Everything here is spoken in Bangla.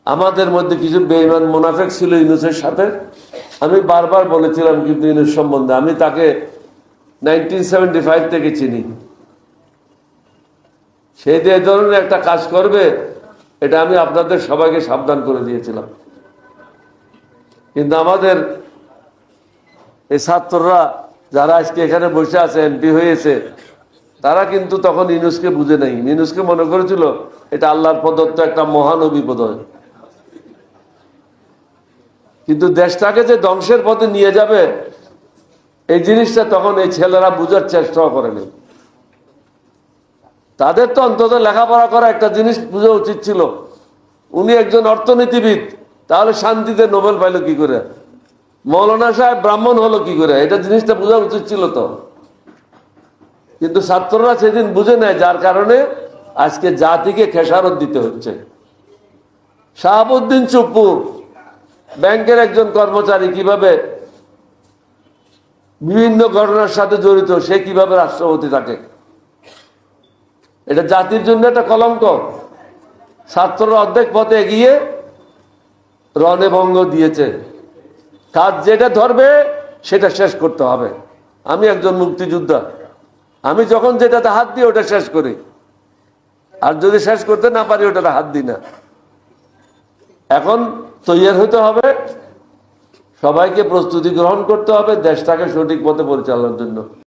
আমাদের মধ্যে কিছু বেঈমান মুনাফিক ছিল ইউনূসের সাথে। আমি বারবার বলেছিলাম কিন্তু ইউনূস সম্বন্ধে, আমি তাকে 1975 থেকে চিনি। সে যে এই ধরনের একটা কাজ করবে এটা আমি আপনাদের সবাইকে সাবধান করে দিয়েছিলাম। কিন্তু আমাদের এই ছাত্ররা যারা আজকে এখানে বসে আছে, এমপি হয়েছে, তারা কিন্তু তখন ইউনূসকে বুঝে নাই। ইউনূসকে মনে করেছিল এটা আল্লাহর প্রদত্ত একটা মহানবী বোধহয়। কিন্তু দেশটাকে যে ধ্বংসের পথে নিয়ে যাবে এই জিনিসটা তখন এই ছেলেরা বুঝার চেষ্টাও করেনি। তাদের তো অন্তত লেখাপড়া করা একটা জিনিস বোঝা উচিত ছিল। উনি একজন অর্থনীতিবিদ, তাহলে শান্তিতে নোবেল পাইল কি করে? মৌলানা সাহেব ব্রাহ্মণ হলো কি করে? এটা জিনিসটা বোঝা উচিত ছিল তো। কিন্তু ছাত্ররা সেদিন বুঝে নেয়, যার কারণে আজকে জাতিকে খেসারত দিতে হচ্ছে। শাহাবুদ্দিন চুপ্পু ব্যাংকের একজন কর্মচারী, কিভাবে বিভিন্ন ঘটনার সাথে জড়িত, সে কিভাবে রাষ্ট্রপতি থাকে। এটা জাতির জন্য একটা কলঙ্ক। ছাত্ররা অর্ধেক পথে এগিয়ে রণে ভঙ্গ দিয়েছে। কাজ যেটা ধরবে সেটা শেষ করতে হবে। আমি একজন মুক্তিযোদ্ধা, আমি যখন যেটাতে হাত দিই ওটা শেষ করি, আর যদি শেষ করতে না পারি ওটাতে হাত দিই না। এখন তৈরি হতে হবে, সবাইকে প্রস্তুতি গ্রহণ করতে হবে দেশটাকে সঠিক পথে পরিচালনার জন্য।